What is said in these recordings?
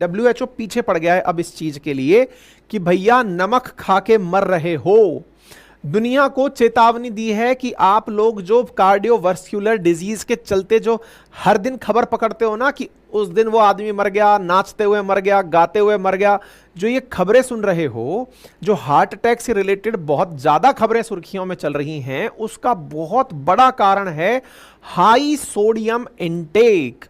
WHO पीछे पड़ गया है अब इस चीज के लिए कि भैया नमक खा के मर रहे हो। दुनिया को चेतावनी दी है कि आप लोग जो कार्डियोवास्कुलर डिजीज के चलते जो हर दिन खबर पकड़ते हो ना कि उस दिन वो आदमी मर गया, नाचते हुए मर गया, गाते हुए मर गया, जो ये खबरें सुन रहे हो, जो हार्ट अटैक से रिलेटेड बहुत ज्यादा खबरें सुर्खियों में चल रही हैं, उसका बहुत बड़ा कारण है हाई सोडियम इनटेक।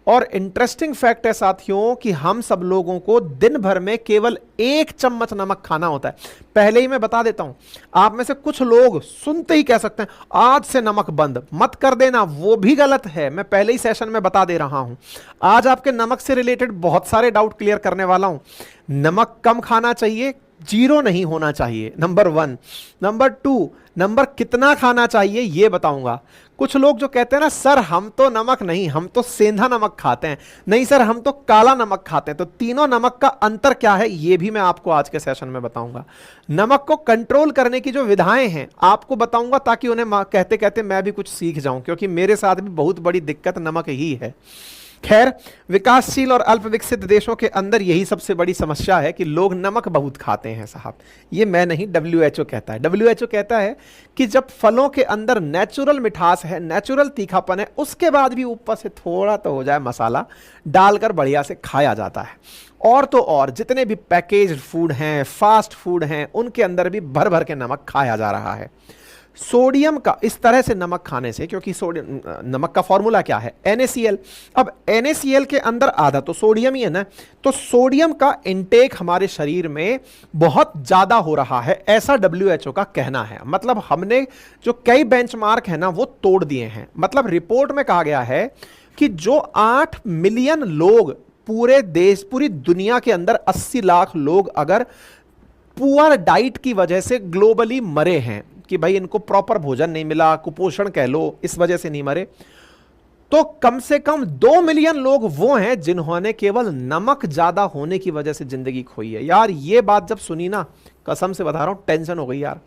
और इंटरेस्टिंग फैक्ट है साथियों कि हम सब लोगों को दिन भर में केवल 1 चम्मच नमक खाना होता है। पहले ही मैं बता देता हूं, आप में से कुछ लोग सुनते ही कह सकते हैं आज से नमक बंद मत कर देना, वो भी गलत है। मैं पहले ही सेशन में बता दे रहा हूं। आज आपके नमक से रिलेटेड बहुत सारे डाउट क्लियर करने वाला हूं। नमक कम खाना चाहिए, 0 नहीं होना चाहिए, नंबर 1। नंबर 2, नंबर कितना खाना चाहिए ये बताऊंगा। कुछ लोग जो कहते हैं ना सर हम तो नमक नहीं, हम तो सेंधा नमक खाते हैं, नहीं सर हम तो काला नमक खाते हैं, तो तीनों नमक का अंतर क्या है ये भी मैं आपको आज के सेशन में बताऊंगा। नमक को कंट्रोल करने की जो विधाएं हैं आपको बताऊंगा, ताकि उन्हें कहते कहते मैं भी कुछ सीख जाऊं, क्योंकि मेरे साथ भी बहुत बड़ी दिक्कत नमक ही है। खैर, विकासशील और अल्प विकसित देशों के अंदर यही सबसे बड़ी समस्या है कि लोग नमक बहुत खाते हैं साहब। ये मैं नहीं, WHO कहता है। WHO कहता है कि जब फलों के अंदर नेचुरल मिठास है, नेचुरल तीखापन है, उसके बाद भी ऊपर से थोड़ा तो हो जाए मसाला डालकर बढ़िया से खाया जाता है। और तो और जितने भी पैकेज्ड फूड हैं, फास्ट फूड हैं, उनके अंदर भी भर भर के नमक खाया जा रहा है। सोडियम का इस तरह से नमक खाने से, क्योंकि सोडियम नमक का फॉर्मूला क्या है NaCl, अब NaCl के अंदर आधा तो सोडियम ही है ना, तो सोडियम का इनटेक हमारे शरीर में बहुत ज्यादा हो रहा है, ऐसा WHO का कहना है। मतलब हमने जो कई बेंचमार्क है ना वो तोड़ दिए हैं। मतलब रिपोर्ट में कहा गया है कि जो 8 मिलियन लोग पूरे देश, पूरी दुनिया के अंदर 80 लाख लोग अगर पुअर डाइट की वजह से ग्लोबली मरे हैं, कि भाई इनको प्रॉपर भोजन नहीं मिला, कुपोषण कह लो, इस वजह से नहीं मरे, तो कम से कम 2 मिलियन लोग वो हैं जिन्होंने केवल नमक ज्यादा होने की वजह से जिंदगी खोई है। यार ये बात जब सुनी ना, कसम से बता रहा हूं टेंशन हो गई यार।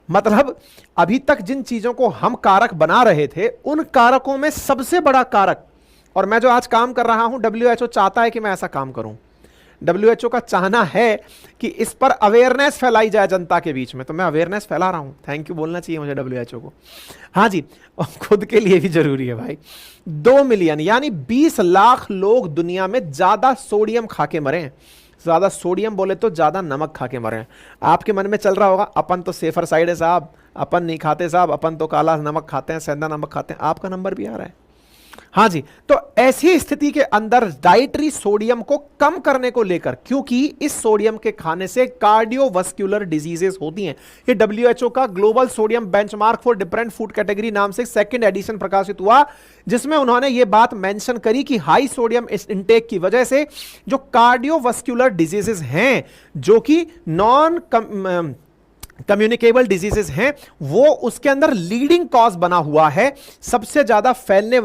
मतलब अभी तक जिन चीजों को हम कारक बना रहे थे, उन कारकों में सबसे बड़ा कारक, और मैं जो आज काम कर रहा हूं, WHO चाहता है कि मैं ऐसा काम करूं। WHO का चाहना है कि इस पर अवेयरनेस फैलाई जाए जनता के बीच में, तो मैं अवेयरनेस फैला रहा हूं। थैंक यू बोलना चाहिए मुझे WHO को। हाँ जी, और खुद के लिए भी जरूरी है भाई। 2 मिलियन यानी 20 लाख लोग दुनिया में ज्यादा सोडियम खा के मरे हैं। ज्यादा सोडियम बोले तो ज्यादा नमक खा के मरे हैं। आपके मन में चल रहा होगा अपन तो सेफर साइड है साहब, अपन नहीं खाते साहब, अपन तो काला नमक खाते हैं, सेंधा नमक खाते हैं। आपका नंबर भी आ रहा है। हाँ जी, तो ऐसी स्थिति के अंदर डाइटरी सोडियम को कम करने को लेकर, क्योंकि इस सोडियम के खाने से कार्डियोवास्कुलर डिजीजेस होती हैं। ये WHO का global sodium benchmark for different food category नाम से 2nd एडिशन प्रकाशित हुआ, जिसमें उन्होंने ये बात मेंशन करी कि हाई सोडियम इनटेक की वजह से जो कार्डियोवास्कुलर डिजीजेस हैं, जो कि नॉन कम्युनिकेबल डिजीजेस हैं, वो उसके अंदर लीडिंग कॉज बना हुआ है। सबसे ज्यादा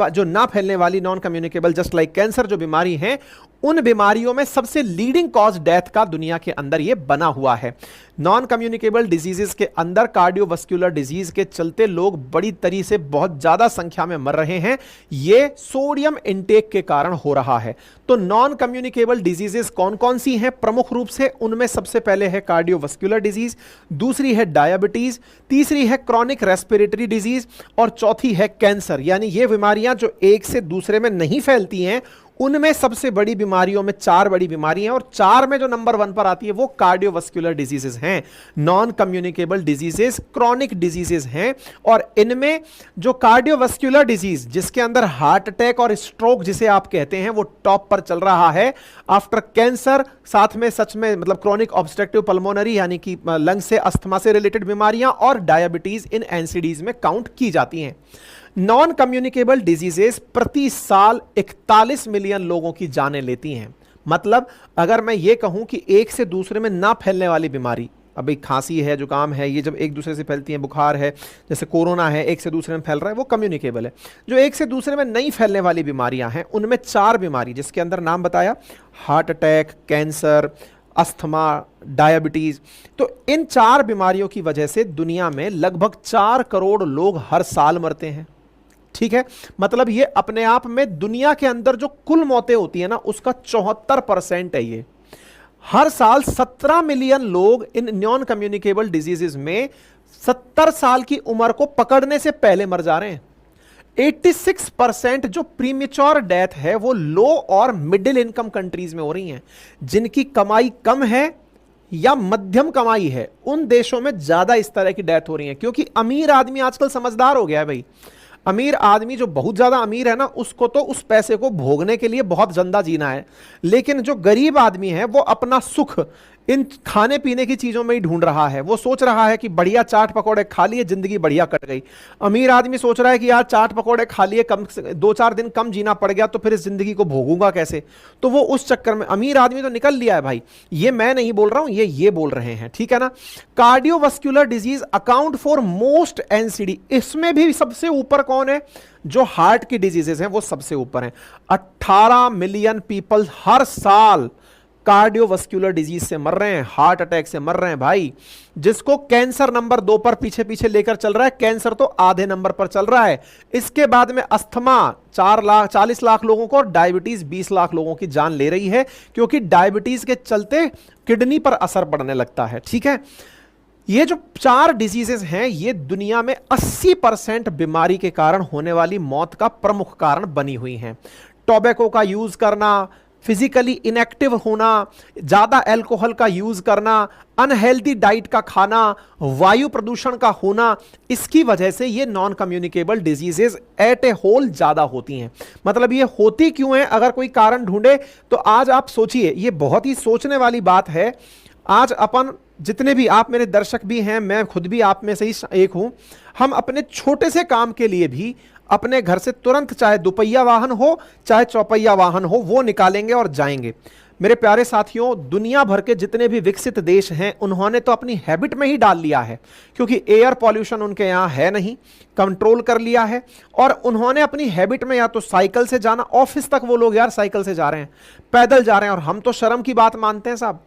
जो ना फैलने वाली non communicable just like cancer जो बीमारी है, उन बीमारियों में सबसे लीडिंग कॉज डेथ का दुनिया के अंदर ये बना हुआ है। नॉन कम्युनिकेबल डिजीजेस के अंदर कार्डियोवास्कुलर डिजीज के चलते लोग बड़ी तरीके से बहुत ज्यादा संख्या में मर रहे हैं। ये सोडियम इनटेक के कारण हो रहा है। तो नॉन कम्युनिकेबल डिजीजेस कौन कौन सी हैं? प्रमुख रूप से उनमें सबसे पहले है कार्डियोवास्कुलर डिजीज, दूसरी है डायबिटीज, तीसरी है क्रॉनिक रेस्पिरेटरी डिजीज, और चौथी है कैंसर। यानी ये बीमारियां जो एक से दूसरे में नहीं फैलती हैं, उनमें सबसे बड़ी बीमारियों में 4 बड़ी बीमारी हैं, और 4 में जो नंबर 1 पर आती है वो कार्डियोवास्कुलर डिजीजेस हैं, non communicable diseases, chronic diseases हैं। और इनमें जो कार्डियोवास्कुलर डिजीज जिसके अंदर हार्ट अटैक और स्ट्रोक जिसे आप कहते हैं वो टॉप पर चल रहा है आफ्टर कैंसर। साथ में सच में मतलब क्रॉनिक ऑब्स्ट्रक्टिव पल्मोनरी यानी कि लंग से अस्थमा से रिलेटेड बीमारियां और डायबिटीज इन एनसीडीज में काउंट की जाती हैं। नॉन कम्युनिकेबल डिजीजेस प्रति साल 41 मिलियन लोगों की जानें लेती हैं। मतलब अगर मैं ये कहूं कि एक से दूसरे में ना फैलने वाली बीमारी, अभी खांसी है, जुकाम है, ये जब एक दूसरे से फैलती है, बुखार है, जैसे कोरोना है, एक से दूसरे में फैल रहा है, वो कम्युनिकेबल है। जो एक से दूसरे में नहीं फैलने वाली बीमारियां हैं, उनमें 4 बीमारी जिसके अंदर नाम बताया, heart attack, cancer, asthma, diabetes. तो इन 4 बीमारियों की वजह से दुनिया में लगभग 4 करोड़ लोग हर साल मरते हैं। ठीक है, मतलब ये अपने आप में दुनिया के अंदर जो कुल मौतें होती है ना उसका 74% है। ये हर साल 17 मिलियन लोग इन नॉन कम्युनिकेबल डिजीजेस में 70 साल की उम्र को पकड़ने से पहले मर जा रहे हैं। 86% जो प्रीमेच्योर डेथ है वो लो और मिडिल इनकम कंट्रीज में हो रही हैं। जिनकी कमाई कम है या मध्यम कमाई है उन देशों में ज्यादा इस तरह की डेथ हो रही है, क्योंकि अमीर आदमी आजकल समझदार हो गया है भाई। अमीर आदमी जो बहुत ज्यादा अमीर है ना उसको तो उस पैसे को भोगने के लिए बहुत जिंदा जीना है, लेकिन जो गरीब आदमी है वो अपना सुख इन खाने पीने की चीजों में ही ढूंढ रहा है। वो सोच रहा है कि बढ़िया चाट पकौड़े खा लिए जिंदगी बढ़िया कट गई। अमीर आदमी सोच रहा है कि यार चाट पकौड़े खा लिए, कम 2-4 दिन कम जीना पड़ गया तो फिर इस जिंदगी को भोगूंगा कैसे। तो वो उस चक्कर में अमीर आदमी तो निकल लिया है भाई। ये मैं नहीं बोल रहा हूं, ये बोल रहे हैं, ठीक है ना। Cardiovascular disease account for most NCD, इसमें भी सबसे ऊपर कौन है? जो हार्ट की डिजीजेस हैं वो सबसे ऊपर हैं। 18 मिलियन पीपल हर साल कार्डियोवास्कुलर डिजीज से मर रहे हैं, हार्ट अटैक से मर रहे हैं भाई। जिसको कैंसर नंबर 2 पर पीछे पीछे लेकर चल रहा है, कैंसर तो आधे नंबर पर चल रहा है। इसके बाद में अस्थमा 40 लाख लोगों को और डायबिटीज 20 लाख लोगों की जान ले रही है, क्योंकि डायबिटीज के चलते किडनी पर असर पड़ने लगता है, ठीक है। ये जो 4 डिजीजेस हैं ये दुनिया में 80% बीमारी के कारण होने वाली मौत का प्रमुख कारण बनी हुई हैं। टोबैको का यूज करना, फिजिकली इनएक्टिव होना, ज्यादा अल्कोहल का यूज करना, अनहेल्दी डाइट का खाना, वायु प्रदूषण का होना, इसकी वजह से ये नॉन कम्युनिकेबल डिजीजेस एट ए होल ज्यादा होती हैं। मतलब ये होती क्यों है अगर कोई कारण ढूंढे तो आज आप सोचिए, ये बहुत ही सोचने वाली बात है। आज अपन जितने भी आप मेरे दर्शक भी हैं, मैं खुद भी आप में से ही एक हूं, हम अपने छोटे से काम के लिए भी अपने घर से तुरंत, चाहे दुपहिया वाहन हो चाहे चौपहिया वाहन हो, वो निकालेंगे और जाएंगे। मेरे प्यारे साथियों, दुनिया भर के जितने भी विकसित देश हैं उन्होंने तो अपनी हैबिट में ही डाल लिया है, क्योंकि एयर पॉल्यूशन उनके यहाँ है नहीं, कंट्रोल कर लिया है। और उन्होंने अपनी हैबिट में या तो साइकिल से जाना, ऑफिस तक वो लोग यार साइकिल से जा रहे हैं, पैदल जा रहे हैं। और हम तो शर्म की बात मानते हैं साहब,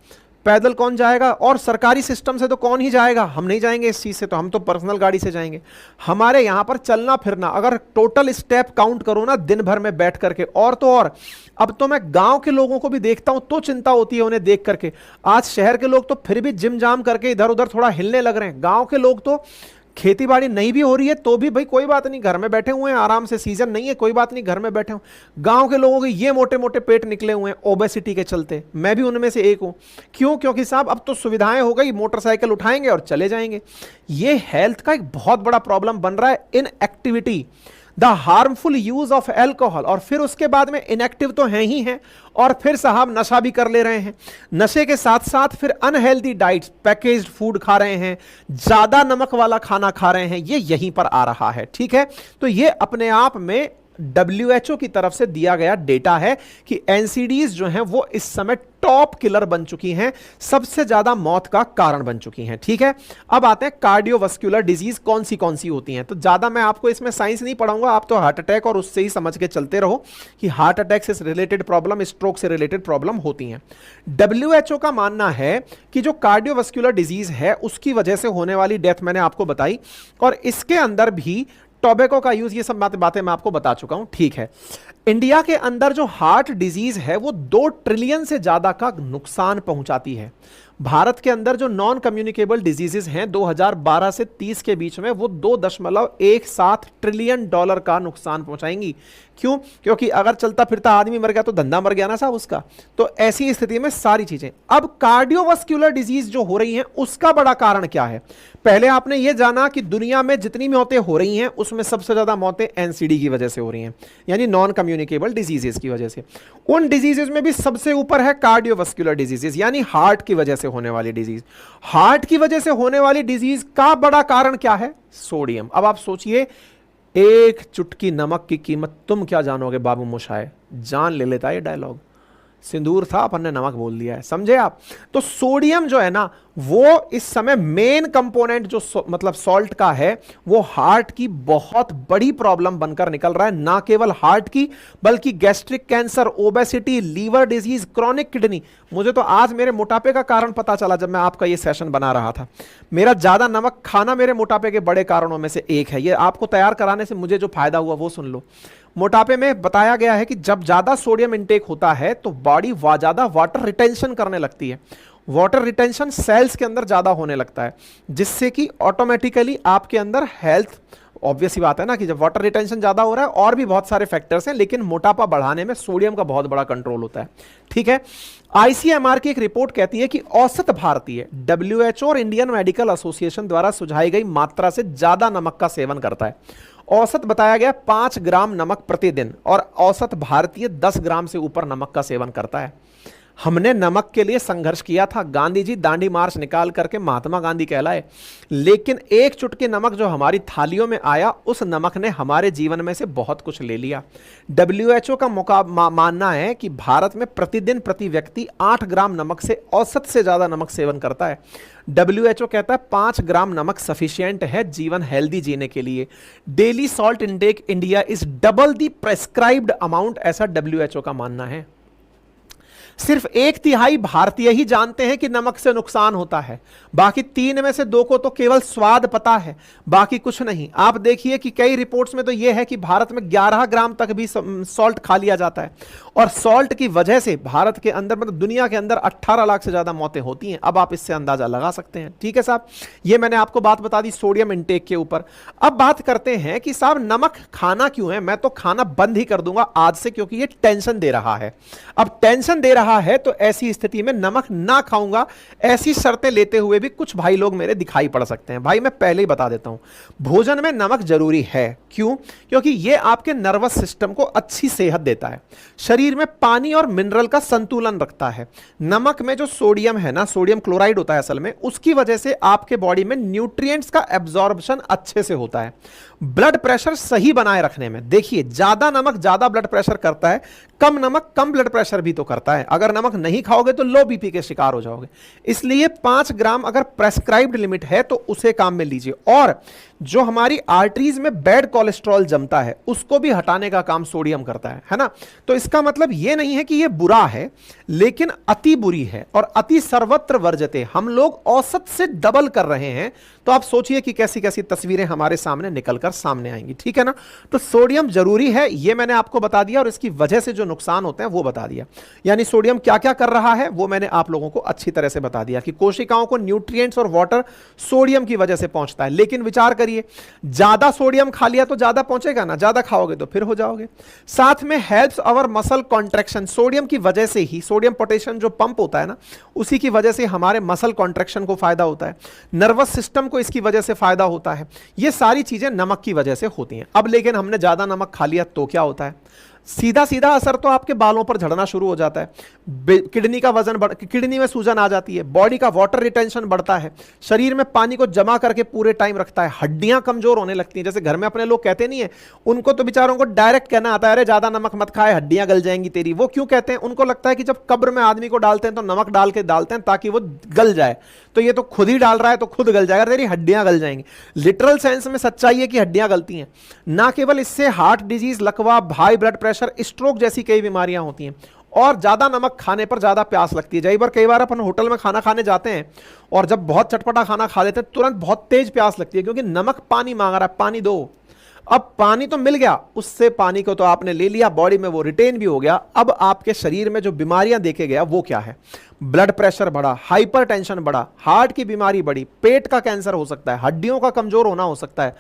पैदल कौन जाएगा, और सरकारी सिस्टम से तो कौन ही जाएगा। हम नहीं जाएंगे इस चीज से, तो हम तो पर्सनल गाड़ी से जाएंगे। हमारे यहां पर चलना फिरना, अगर टोटल स्टेप काउंट करो ना दिन भर में बैठ करके, और तो और अब तो मैं गांव के लोगों को भी देखता हूं तो चिंता होती है उन्हें देख करके। आज शहर के लोग तो फिर भी जिम जाम करके इधर उधर थोड़ा हिलने लग रहे हैं, गांव के लोग तो खेती बाड़ी नहीं भी हो रही है तो भी भाई कोई बात नहीं, घर में बैठे हुए हैं आराम से, सीजन नहीं है कोई बात नहीं, घर में बैठे हुए। गांव के लोगों के ये मोटे मोटे पेट निकले हुए हैं ओबेसिटी के चलते, मैं भी उनमें से एक हूं। क्यों? क्योंकि साहब अब तो सुविधाएं हो गई, मोटरसाइकिल उठाएंगे और चले जाएंगे। ये हेल्थ का एक बहुत बड़ा प्रॉब्लम बन रहा है, in activity, the harmful use of alcohol. और फिर उसके बाद में इनएक्टिव तो हैं ही हैं, और फिर साहब नशा भी कर ले रहे हैं। नशे के साथ साथ फिर अनहेल्दी डाइट्स, पैकेज्ड फूड खा रहे हैं, ज्यादा नमक वाला खाना खा रहे हैं, ये यहीं पर आ रहा है, ठीक है। तो ये अपने आप में WHO की तरफ से दिया गया डेटा है कि एनसीडीज जो हैं वो इस समय टॉप किलर बन चुकी हैं, सबसे ज्यादा मौत का कारण बन चुकी हैं, ठीक है। अब आते हैं कार्डियोवास्कुलर डिजीज कौन सी होती हैं। तो ज्यादा मैं आपको इसमें साइंस नहीं पढ़ाऊंगा, आप तो हार्ट अटैक और उससे ही समझ के चलते रहो कि हार्ट अटैक से रिलेटेड प्रॉब्लम, स्ट्रोक से रिलेटेड प्रॉब्लम होती हैं। WHO का मानना है कि जो कार्डियोवास्कुलर डिजीज है उसकी वजह से होने वाली डेथ मैंने आपको बताई, और इसके अंदर भी टोबैको का यूज, ये सब बातें मैं आपको बता चुका हूं, ठीक है। इंडिया के अंदर जो हार्ट डिजीज है वो 2 ट्रिलियन से ज्यादा का नुकसान पहुंचाती है। भारत के अंदर जो नॉन कम्युनिकेबल डिजीजेस हैं 2012 से 30 के बीच में वो $2.17 ट्रिलियन का नुकसान पहुंचाएंगी। क्यों? क्योंकि अगर चलता फिरता आदमी मर गया तो धंधा मर गया ना साहब उसका। तो ऐसी स्थिति में सारी चीजें। अब कार्डियोवास्कुलर डिजीज जो हो रही हैं उसका बड़ा कारण क्या है? पहले आपने ये जाना कि दुनिया में जितनी मौतें हो रही हैं उसमें सबसे ज्यादा मौतें एनसीडी की वजह से हो रही हैं, यानी नॉन कम्युनिकेबल डिजीजेस की वजह से। उन डिजीजेस में भी सबसे ऊपर है कार्डियोवास्कुलर डिजीजेस, यानी हार्ट की वजह से होने वाली डिजीज। हार्ट की वजह से होने वाली डिजीज का बड़ा कारण क्या है? सोडियम। अब आप सोचिए, एक चुटकी नमक की कीमत तुम क्या जानोगे बाबू मोशाय, जान ले लेता है ये डायलॉग। सिंदूर था, अपन ने नमक बोल दिया है, समझे आप। तो सोडियम जो है ना, वो इस समय मेन कंपोनेंट जो मतलब सॉल्ट का है, वो हार्ट की बहुत बड़ी प्रॉब्लम बनकर निकल रहा है। ना केवल हार्ट की, बल्कि gastric cancer, obesity, liver disease, chronic kidney. मुझे तो आज मेरे मोटापे का कारण पता चला जब मैं आपका ये सेशन बना रहा था। मेरा ज्यादा नमक खाना मेरे मोटापे के बड़े कारणों में से एक है। ये आपको तैयार कराने से मुझे जो फायदा हुआ वो सुन लो। मोटापे में बताया गया है कि जब ज्यादा सोडियम इंटेक होता है तो बॉडी ज्यादा वाटर रिटेंशन करने लगती है। वाटर रिटेंशन सेल्स के अंदर ज्यादा होने लगता है, जिससे कि ऑटोमेटिकली आपके अंदर हेल्थ, ऑब्वियस ही बात है ना कि जब वाटर रिटेंशन ज्यादा हो रहा है, और भी बहुत सारे फैक्टर्स हैं, लेकिन मोटापा बढ़ाने में सोडियम का बहुत बड़ा कंट्रोल होता है। ठीक है। आईसीएमआर की एक रिपोर्ट कहती है कि औसत भारतीय डब्ल्यूएचओ और इंडियन मेडिकल एसोसिएशन द्वारा सुझाई गई मात्रा से ज्यादा नमक का सेवन करता है। औसत बताया गया 5 ग्राम नमक प्रतिदिन, और औसत भारतीय 10 ग्राम से ऊपर नमक का सेवन करता है। हमने नमक के लिए संघर्ष किया था, गांधी जी दांडी मार्च निकाल करके महात्मा गांधी कहलाए, लेकिन एक चुटकी नमक जो हमारी थालियों में आया, उस नमक ने हमारे जीवन में से बहुत कुछ ले लिया। डब्ल्यूएचओ का मानना है कि भारत में प्रतिदिन प्रति व्यक्ति 8 ग्राम नमक से औसत से ज्यादा नमक सेवन करता है। डब्ल्यूएचओ कहता है 5 ग्राम नमक सफिशिएंट है जीवन हेल्दी जीने के लिए। Daily salt intake India is double the prescribed amount, ऐसा डब्ल्यूएचओ का मानना है। सिर्फ 1/3 भारतीय ही जानते हैं कि नमक से नुकसान होता है, बाकी 3 में से 2 को तो केवल स्वाद पता है, बाकी कुछ नहीं। आप देखिए कि कई रिपोर्ट्स में तो यह है कि भारत में 11 ग्राम तक भी सॉल्ट खा लिया जाता है, और सॉल्ट की वजह से भारत के अंदर, मतलब दुनिया के अंदर 18 लाख से ज्यादा मौतें होती हैं। अब आप इससे अंदाजा लगा सकते हैं। ठीक है साहब, ये मैंने आपको बात बता दी सोडियम इंटेक के ऊपर। अब बात करते हैं कि साहब नमक खाना क्यों है। मैं तो खाना बंद ही कर दूंगा आज से, क्योंकि ये टेंशन दे रहा है। अब टेंशन दे रहा है तो ऐसी स्थिति में नमक ना खाऊंगा, ऐसी शर्तें लेते हुए भी कुछ भाई लोग मेरे दिखाई पड़ सकते हैं। भाई मैं पहले ही बता देता हूं, भोजन में नमक जरूरी है। क्यों? क्योंकि यह आपके नर्वस सिस्टम को अच्छी सेहत देता है, शरीर में पानी और मिनरल का संतुलन रखता है। नमक में जो सोडियम है ना, सोडियम क्लोराइड होता है असल में, उसकी वजह से आपके बॉडी में न्यूट्रिएंट्स का एब्जॉर्प्शन अच्छे से होता है। ब्लड प्रेशर सही बनाए रखने में, देखिए ज्यादा नमक ज्यादा ब्लड प्रेशर करता है, कम नमक कम ब्लड प्रेशर भी तो करता है। अगर नमक नहीं खाओगे तो लो बीपी के शिकार हो जाओगे। इसलिए 5 ग्राम अगर प्रेस्क्राइब्ड लिमिट है तो उसे काम में लीजिए। और जो हमारी आर्टरीज में बैड कोलेस्ट्रॉल जमता है, उसको भी हटाने का काम सोडियम करता है ना। तो इसका मतलब यह नहीं है कि यह बुरा है, लेकिन अति बुरी है, और अति सर्वत्र वर्जते। हम लोग औसत से डबल कर रहे हैं, तो आप सोचिए कि कैसी कैसी तस्वीरें हमारे सामने निकलकर सामने आएंगी। ठीक है ना। तो सोडियम जरूरी है, यह मैंने आपको बता दिया, और इसकी वजह से जो नुकसान होते हैं वो बता दिया। यानी सोडियम क्या क्या कर रहा है वो मैंने आप लोगों को अच्छी तरह से बता दिया कि कोशिकाओं को न्यूट्रिएंट्स और वाटर सोडियम की वजह से पहुंचता है। लेकिन विचार करिए, ज्यादा सोडियम खा लिया तो ज्यादा पहुंचेगा ना, ज्यादा खाओगे तो फिर हो जाओगे। साथ में helps our muscle contraction, sodium की वजह से ही, सोडियम पोटेशियम जो पंप होता है ना, उसी की वजह से हमारे मसल कॉन्ट्रैक्शन को फायदा होता है, नर्वस सिस्टम को इसकी वजह से फायदा होता है। ये सारी चीजें नमक की वजह से होती हैं। अब लेकिन हमने ज्यादा नमक खा लिया तो क्या होता है? सीधा सीधा असर तो आपके बालों पर झड़ना शुरू हो जाता है, किडनी का वजन बढ़, किडनी में सूजन आ जाती है, बॉडी का वाटर रिटेंशन बढ़ता है, शरीर में पानी को जमा करके पूरे टाइम रखता है, हड्डियां कमजोर होने लगती हैं। जैसे घर में अपने लोग कहते नहीं है, उनको तो बेचारों को डायरेक्ट कहना आता है, अरे ज्यादा नमक मत खाए, हड्डियां गल जाएंगी तेरी। वो क्यों कहते हैं? उनको लगता है कि जब कब्र में आदमी को डालते हैं तो नमक डाल के डालते हैं ताकि वो गल जाए, तो ये तो खुद ही डाल रहा है तो खुद गल जाएगा, तेरी हड्डियां गल जाएंगी। लिटरल सेंस में सच्चाई है कि हड्डियां गलती हैं। ना केवल इससे हार्ट डिजीज, लकवा, हाई ब्लड प्रेशर, स्ट्रोक जैसी कई बीमारियां होती हैं। और ज्यादा नमक खाने पर ज्यादा प्यास लगती है। कई बार अपन होटल में खाना खाने जाते हैं और जब बहुत चटपटा खाना खा लेते हैं, तुरंत बहुत तेज प्यास लगती है, क्योंकि नमक पानी मांग रहा है, पानी दो। अब पानी तो मिल गया, उससे पानी को तो आपने ले लिया, बॉडी में वो रिटेन भी हो गया। अब आपके शरीर में जो बीमारियां देखे गया वो क्या है? ब्लड प्रेशर बढ़ा, हाइपरटेंशन बढ़ा, हार्ट की बीमारी बढ़ी, पेट का कैंसर हो सकता है, हड्डियों का कमजोर होना हो सकता है,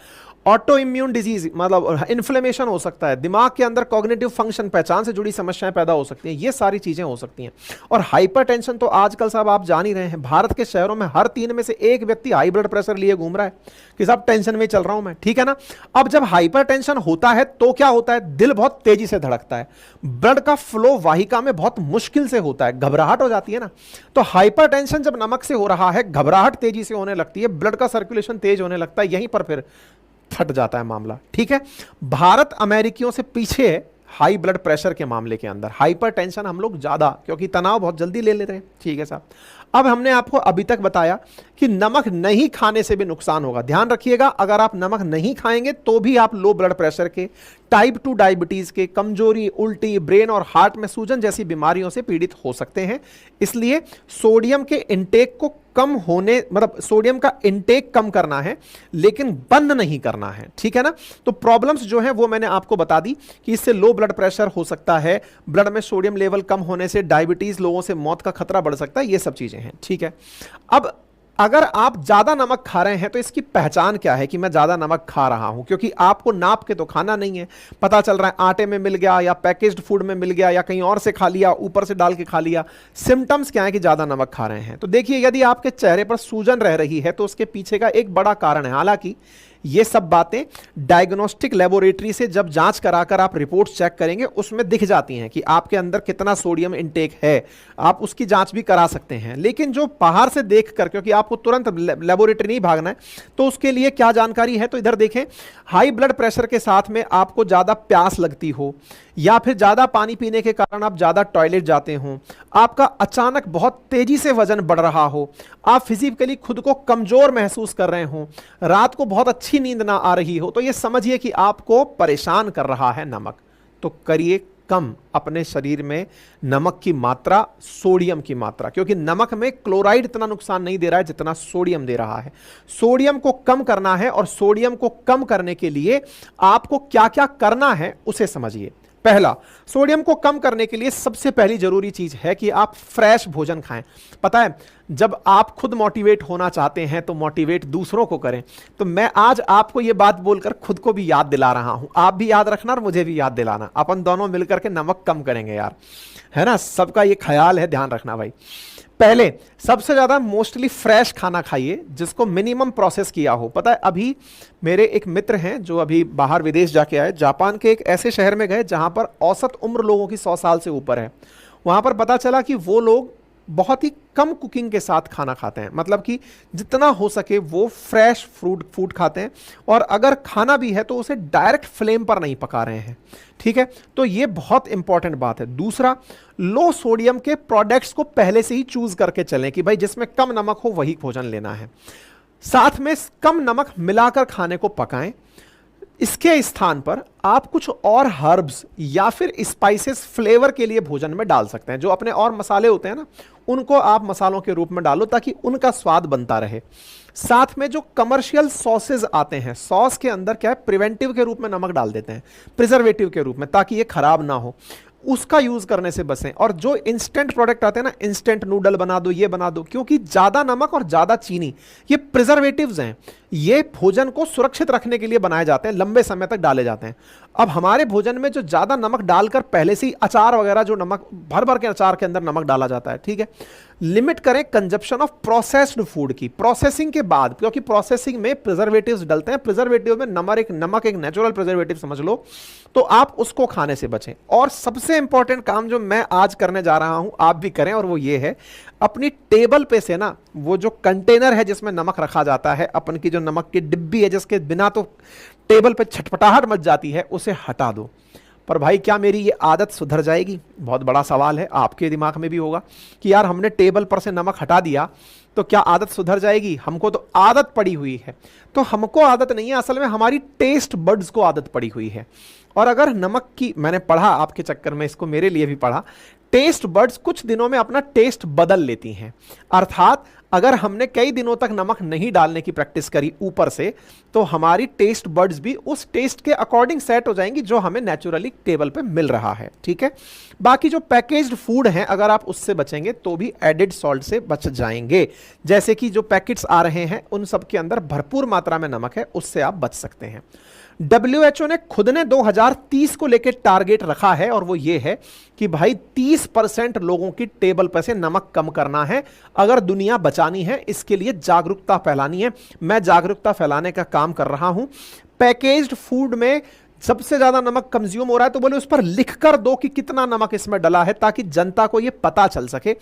ऑटो इम्यून डिजीज मतलब इन्फ्लेमेशन हो सकता है, दिमाग के अंदर कॉग्निटिव फंक्शन, पहचान से जुड़ी समस्याएं पैदा हो सकती हैं। ये सारी चीजें हो सकती हैं। और हाइपरटेंशन तो आजकल साहब आप जान ही रहे हैं, भारत के शहरों में हर 3 में से 1 व्यक्ति हाई ब्लड प्रेशर लिए घूम रहा है कि साहब टेंशन में चल रहा हूं मैं। ठीक है ना। अब जब हाइपरटेंशन होता है तो क्या होता है? दिल बहुत तेजी से धड़कता है, ब्लड का फ्लो वाहिका में बहुत मुश्किल से होता है, घबराहट हो जाती है ना। तो हाइपरटेंशन जब नमक से हो रहा है, घबराहट तेजी से होने लगती है, ब्लड का सर्कुलेशन तेज होने लगता है, यहीं पर फिर फट जाता है मामला। ठीक है। भारत अमेरिकियों से पीछे है हाई ब्लड प्रेशर के मामले के अंदर, हाइपरटेंशन हम लोग ज्यादा, क्योंकि तनाव बहुत जल्दी ले लेते हैं। ठीक है साहब, अब हमने आपको अभी तक बताया कि नमक नहीं खाने से भी नुकसान होगा। ध्यान रखिएगा, अगर आप नमक नहीं खाएंगे तो भी आप लो ब्लड प्रेशर के, टाइप 2 डायबिटीज के, कमजोरी, उल्टी, ब्रेन और हार्ट में सूजन जैसी बीमारियों से पीड़ित हो सकते हैं। इसलिए सोडियम के इंटेक को कम होने, मतलब सोडियम का इंटेक कम करना है, लेकिन बंद नहीं करना है। ठीक है ना। तो प्रॉब्लम्स जो हैं वो मैंने आपको बता दी कि इससे लो ब्लड प्रेशर हो सकता है, ब्लड में सोडियम लेवल कम होने से डायबिटीज, लोगों से मौत का खतरा बढ़ सकता है, ये सब चीजें हैं। ठीक है, अब अगर आप ज्यादा नमक खा रहे हैं तो इसकी पहचान क्या है कि मैं ज्यादा नमक खा रहा हूं, क्योंकि आपको नाप के तो खाना नहीं है, पता चल रहा है आटे में मिल गया या पैकेज्ड फूड में मिल गया या कहीं और से खा लिया, ऊपर से डाल के खा लिया। सिम्टम्स क्या है कि ज्यादा नमक खा रहे हैं। तो देखिए, यदि आपके चेहरे पर सूजन रह रही है तो उसके पीछे का एक बड़ा कारण है। हालांकि ये सब बातें डायग्नोस्टिक लेबोरेटरी से जब जांच कराकर आप रिपोर्ट चेक करेंगे उसमें दिख जाती हैं कि आपके अंदर कितना सोडियम इंटेक है, आप उसकी जांच भी करा सकते हैं। लेकिन जो बाहर से देखकर, क्योंकि आपको तुरंत लेबोरेटरी नहीं भागना है, तो उसके लिए क्या जानकारी है तो इधर देखें। हाई ब्लड प्रेशर के साथ में आपको ज्यादा प्यास लगती हो, या फिर ज्यादा पानी पीने के कारण आप ज्यादा टॉयलेट जाते हो, आपका अचानक बहुत तेजी से वजन बढ़ रहा हो, आप फिजिकली खुद को कमजोर महसूस कर रहे हो, रात को बहुत अच्छी नींद ना आ रही हो, तो यह समझिए कि आपको परेशान कर रहा है नमक। तो करिए कम अपने शरीर में नमक की मात्रा, सोडियम की मात्रा, क्योंकि नमक में क्लोराइड इतना नुकसान नहीं दे रहा है जितना सोडियम दे रहा है। सोडियम को कम करना है, और सोडियम को कम करने के लिए आपको क्या क्या करना है उसे समझिए। पहला, सोडियम को कम करने के लिए सबसे पहली जरूरी चीज है कि आप फ्रेश भोजन खाएं। पता है, जब आप खुद मोटिवेट होना चाहते हैं तो मोटिवेट दूसरों को करें। तो मैं आज आपको यह बात बोलकर खुद को भी याद दिला रहा हूं, आप भी याद रखना और मुझे भी याद दिलाना। अपन दोनों मिलकर के नमक कम करेंगे यार, है ना। सबका ये ख्याल है, ध्यान रखना भाई। पहले सबसे ज्यादा मोस्टली फ्रेश खाना खाइए जिसको मिनिमम प्रोसेस किया हो। पता है, अभी मेरे एक मित्र हैं जो अभी बाहर विदेश जाके आए, जापान के एक ऐसे शहर में गए जहां पर औसत उम्र लोगों की 100 साल से ऊपर है। वहां पर पता चला कि वो लोग बहुत ही कम कुकिंग के साथ खाना खाते हैं, मतलब कि जितना हो सके वो फ्रेश फूड खाते हैं, और अगर खाना भी है तो उसे डायरेक्ट फ्लेम पर नहीं पका रहे हैं। ठीक है, तो ये बहुत इंपॉर्टेंट बात है। दूसरा, लो सोडियम के प्रोडक्ट्स को पहले से ही चूज करके चलें कि भाई जिसमें कम नमक हो वही भोजन लेना है। साथ में कम नमक मिलाकर खाने को पकाएं। इसके स्थान पर आप कुछ और हर्ब्स या फिर स्पाइसेस फ्लेवर के लिए भोजन में डाल सकते हैं। जो अपने और मसाले होते हैं ना, उनको आप मसालों के रूप में डालो ताकि उनका स्वाद बनता रहे। साथ में जो कमर्शियल सॉसेज आते हैं, सॉस के अंदर क्या है, प्रिवेंटिव के रूप में नमक डाल देते हैं, प्रिजर्वेटिव के रूप में, ताकि ये खराब ना हो, उसका यूज करने से बचें। और जो इंस्टेंट प्रोडक्ट आते हैं ना, इंस्टेंट नूडल बना दो, ये बना दो, क्योंकि ज्यादा नमक और ज्यादा चीनी ये प्रिजर्वेटिव्स हैं, ये भोजन को सुरक्षित रखने के लिए बनाए जाते हैं, लंबे समय तक डाले जाते हैं। अब हमारे भोजन में जो ज्यादा नमक डालकर पहले से ही अचार वगैरह, जो नमक भर भर के अचार के अंदर नमक डाला जाता है, ठीक है, लिमिट करें कंजप्शन ऑफ प्रोसेस्ड फूड की, प्रोसेसिंग के बाद, क्योंकि प्रोसेसिंग में प्रिजर्वेटिव्स डलते हैं। प्रिजर्वेटिव में नमक एक नेचुरल प्रिजर्वेटिव समझ लो, तो आप उसको खाने से बचें। और सबसे इंपॉर्टेंट काम जो मैं आज करने जा रहा हूं, आप भी करें, और वो ये है, अपनी टेबल पे से ना वो जो कंटेनर है जिसमें नमक रखा जाता है, अपन की जो नमक की डिब्बी है जिसके बिना तो टेबल पे छटपटाहट मच जाती है, उसे हटा दो। पर भाई क्या मेरी ये आदत सुधर जाएगी? बहुत बड़ा सवाल है, आपके दिमाग में भी होगा कि यार हमने टेबल पर से नमक हटा दिया तो क्या आदत सुधर जाएगी? हमको तो आदत पड़ी हुई है। तो हमको आदत नहीं है, असल में हमारी टेस्ट बड्स को आदत पड़ी हुई है। और अगर नमक की, मैंने पढ़ा आपके चक्कर में, इसको मेरे लिए भी पढ़ा, टेस्ट बड्स कुछ दिनों में अपना टेस्ट बदल लेती हैं। अर्थात अगर हमने कई दिनों तक नमक नहीं डालने की प्रैक्टिस करी ऊपर से, तो हमारी टेस्ट बड्स भी उस टेस्ट के अकॉर्डिंग सेट हो जाएंगी जो हमें नेचुरली टेबल पे मिल रहा है। ठीक है, बाकी जो पैकेज्ड फूड हैं, अगर आप उससे बचेंगे तो भी एडिड सॉल्ट से बच जाएंगे। जैसे कि जो पैकेट्स आ रहे हैं उन सब के अंदर भरपूर मात्रा में नमक है, उससे आप बच सकते हैं। WHO ने खुद ने 2030 को लेकर टारगेट रखा है, और वो ये है कि भाई 30% लोगों की टेबल पर से नमक कम करना है अगर दुनिया बचानी है। इसके लिए जागरूकता फैलानी है। मैं जागरूकता फैलाने का काम कर रहा हूं। पैकेज्ड फूड में सबसे ज्यादा नमक कंज्यूम हो रहा है तो बोले उस पर लिख कर दो कि कितना नमक इसमें डला है, ताकि जनता को यह पता चल सके।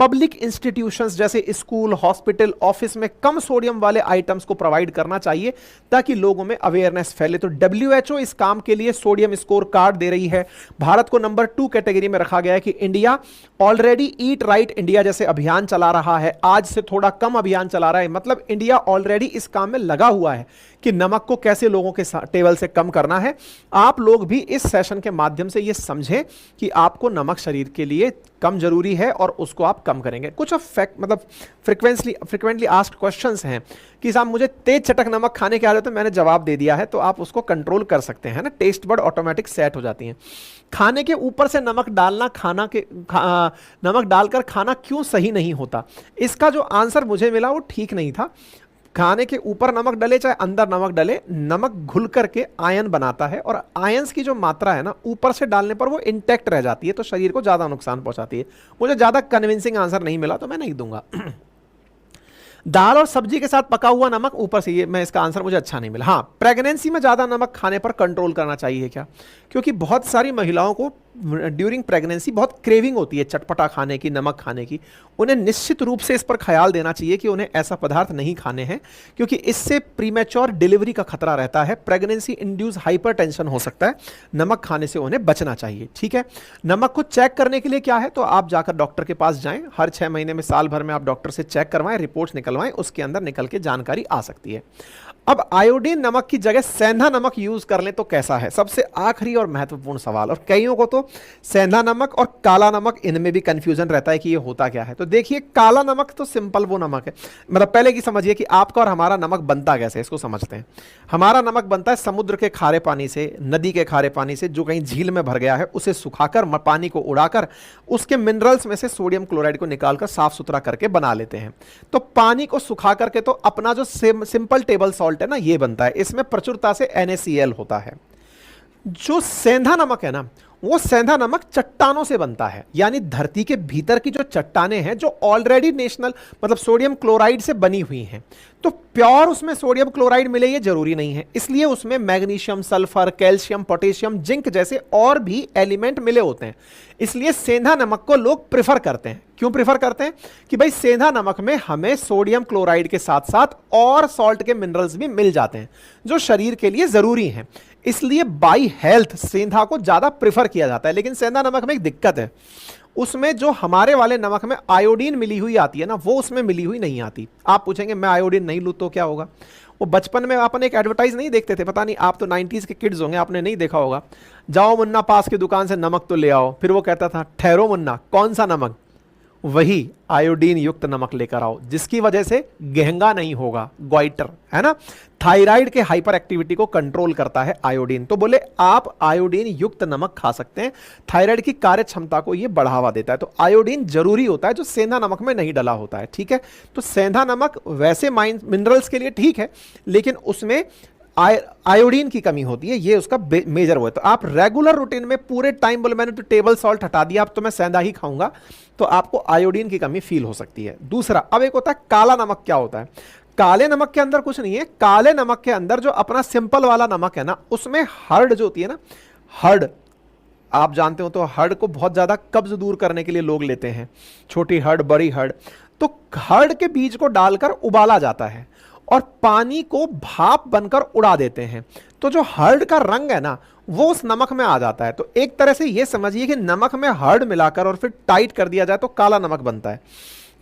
पब्लिक इंस्टीट्यूशंस जैसे स्कूल, हॉस्पिटल, ऑफिस में कम सोडियम वाले आइटम्स को प्रोवाइड करना चाहिए ताकि लोगों में अवेयरनेस फैले। तो WHO इस काम के लिए सोडियम स्कोर कार्ड दे रही है। भारत को नंबर 2 कैटेगरी में रखा गया है कि India already eat right India जैसे अभियान चला रहा है, आज से थोड़ा कम अभियान चला रहा है, मतलब इंडिया ऑलरेडी इस काम में लगा हुआ है कि नमक को कैसे लोगों के टेबल से कम करना है। आप लोग भी इस सेशन के माध्यम से यह समझें कि आपको नमक शरीर के लिए कम जरूरी है और उसको आप कम करेंगे। कुछ मतलब फ्रिक्वेंटली आस्क्ड क्वेश्चंस हैं कि साहब मुझे तेज चटक नमक खाने की आदत है, मैंने जवाब दे दिया है, तो आप उसको कंट्रोल कर सकते हैं ना, टेस्ट बड ऑटोमेटिक सेट हो जाती हैं। खाने के ऊपर से नमक डालना, नमक डालकर खाना क्यों सही नहीं होता? इसका जो आंसर मुझे मिला वो ठीक नहीं था। खाने के ऊपर नमक डले चाहे अंदर नमक डले, नमक घुल करके आयन बनाता है और आयंस की जो मात्रा है ना ऊपर से डालने पर वो इंटैक्ट रह जाती है, तो शरीर को ज्यादा नुकसान पहुंचाती है। मुझे ज्यादा कन्विंसिंग आंसर नहीं मिला तो मैं नहीं दूंगा। दाल और सब्जी के साथ पका हुआ नमक ऊपर से, ये मैं इसका आंसर मुझे अच्छा नहीं मिला। हाँ, प्रेगनेंसी में ज्यादा नमक खाने पर कंट्रोल करना चाहिए क्या? क्योंकि बहुत सारी महिलाओं को ड्यूरिंग प्रेगनेंसी बहुत क्रेविंग होती है चटपटा खाने की, नमक खाने की। उन्हें निश्चित रूप से इस पर ख्याल देना चाहिए कि उन्हें ऐसा पदार्थ नहीं खाने हैं, क्योंकि इससे प्रीमेच्योर डिलीवरी का खतरा रहता है, प्रेगनेंसी इंड्यूस हाइपरटेंशन हो सकता है। नमक खाने से उन्हें बचना चाहिए, ठीक है। नमक को चेक करने के लिए क्या है, तो आप जाकर डॉक्टर के पास जाएं, हर 6 महीने में, साल भर में आप डॉक्टर से चेक करवाएं, रिपोर्ट्स निकलवाएं, उसके अंदर निकल के जानकारी आ सकती है। अब आयोडीन नमक की जगह सेंधा नमक यूज कर लें तो कैसा है? सबसे आखिरी और महत्वपूर्ण सवाल, और कईयों को तो सेंधा नमक और काला नमक इनमें भी कंफ्यूजन रहता है कि ये होता क्या है। तो देखिए, काला नमक तो सिंपल वो नमक है, मतलब पहले की समझिए कि आपका और हमारा नमक बनता कैसे, इसको समझते हैं। हमारा नमक बनता है समुद्र के खारे पानी से, नदी के खारे पानी से, जो कहीं झील में भर गया है, उसे सुखाकर, पानी को उड़ाकर, उसके मिनरल्स में से सोडियम क्लोराइड को निकालकर साफ सुथरा करके बना लेते हैं। तो पानी को सुखा करके तो अपना जो सिंपल टेबल सॉल्ट है ना, ये बनता है। इसमें प्रचुरता से NaCl होता है। जो सेंधा नमक है ना, वो सेंधा नमक चट्टानों से बनता है, यानी धरती के भीतर की जो चट्टानें हैं, जो ऑलरेडी नेशनल मतलब सोडियम क्लोराइड से बनी हुई हैं। तो प्योर उसमें सोडियम क्लोराइड मिले ये जरूरी नहीं है, इसलिए उसमें magnesium, sulphur, calcium, potassium, zinc जैसे और भी एलिमेंट मिले होते हैं। इसलिए सेंधा नमक को लोग प्रेफर करते हैं। क्यों प्रेफर करते हैं? कि भाई सेंधा नमक में हमें सोडियम क्लोराइड के साथ साथ और सॉल्ट के मिनरल्स भी मिल जाते हैं, जो शरीर के लिए जरूरी हैं। इसलिए बाई हेल्थ सेंधा को ज्यादा प्रेफर किया जाता है। लेकिन सेंधा नमक में एक दिक्कत है, उसमें जो हमारे वाले नमक में आयोडीन मिली हुई आती है ना, वो उसमें मिली हुई नहीं आती। आप पूछेंगे मैं आयोडीन नहीं लूं तो क्या होगा? वो बचपन में अपन एक एडवर्टाइज नहीं देखते थे, पता नहीं आप तो 90s के किड्स होंगे, आपने नहीं देखा होगा। जाओ मुन्ना पास की दुकान से नमक तो ले आओ, फिर वो कहता था ठहरो मुन्ना, कौन सा नमक? वही आयोडीन युक्त नमक लेकर आओ, जिसकी वजह से गहंगा नहीं होगा, ग्वाइटर, है ना। थायराइड के हाइपर एक्टिविटी को कंट्रोल करता है आयोडीन। तो बोले आप आयोडीन युक्त नमक खा सकते हैं, थायराइड की कार्य क्षमता को यह बढ़ावा देता है। तो आयोडीन जरूरी होता है, जो सेंधा नमक में नहीं डला होता है, ठीक है। तो सेंधा नमक वैसे मिनरल्स के लिए ठीक है, लेकिन उसमें आयोडीन की कमी होती है, ये उसका मेजर वो है। तो आप रेगुलर रूटीन में पूरे टाइम बोले मैंने तो टेबल सॉल्ट हटा दिया, अब तो मैं सेंधा ही खाऊंगा, तो आपको आयोडीन की कमी फील हो सकती है। दूसरा, अब एक होता है काला नमक। क्या होता है? काले नमक के अंदर कुछ नहीं है। काले नमक के अंदर जो अपना सिंपल वाला नमक है ना, उसमें हर्ड जो होती है ना, हर्ड आप जानते हो, तो हर्ड को बहुत ज्यादा कब्ज दूर करने के लिए लोग लेते हैं, छोटी हर्ड, बड़ी हर्ड। तो हर्ड के बीज को डालकर उबाला जाता है और पानी को भाप बनकर उड़ा देते हैं, तो जो हर्ड का रंग है ना, वो उस नमक में आ जाता है। तो एक तरह से ये समझिए कि नमक में हर्ड मिलाकर और फिर टाइट कर दिया जाए तो काला नमक बनता है।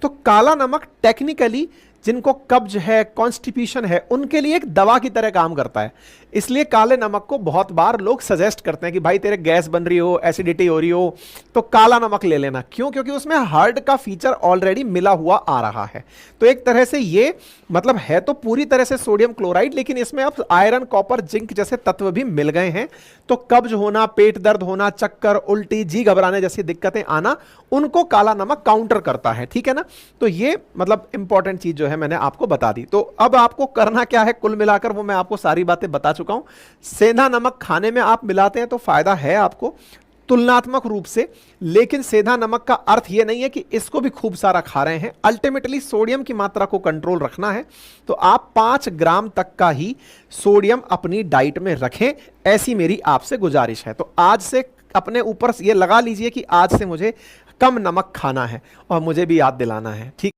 तो काला नमक टेक्निकली जिनको कब्ज है, कॉन्स्टिपेशन है, उनके लिए एक दवा की तरह काम करता है। इसलिए काले नमक को बहुत बार लोग सजेस्ट करते हैं कि भाई तेरे गैस बन रही हो, एसिडिटी हो रही हो, तो काला नमक ले लेना। क्यों? क्योंकि उसमें हार्ड का फीचर ऑलरेडी मिला हुआ आ रहा है। तो एक तरह से ये मतलब है तो पूरी तरह से सोडियम क्लोराइड, लेकिन इसमें अब आयरन, कॉपर, जिंक जैसे तत्व भी मिल गए हैं। तो कब्ज होना, पेट दर्द होना, चक्कर, उल्टी, जी घबराने जैसी दिक्कतें आना, उनको काला नमक काउंटर करता है, ठीक है ना। तो ये मतलब इंपॉर्टेंट चीज जो है मैंने आपको बता दी। तो अब आपको करना क्या है, कुल मिलाकर वो मैं आपको सारी बातें बता चुका हूं। सेंधा नमक खाने में आप मिलाते हैं तो फायदा है आपको, तुलनात्मक रूप से। लेकिन सेंधा नमक का अर्थ यह नहीं है कि इसको भी खूब सारा खा रहे हैं। अल्टीमेटली सोडियम की मात्रा को कंट्रोल रखना है तो आप 5 ग्राम तक का ही सोडियम अपनी डाइट में रखें, ऐसी मेरी आपसे गुजारिश है। तो आज से अपने ऊपर ये लगा लीजिए कि आज से मुझे कम नमक खाना है और मुझे भी याद दिलाना है, ठीक।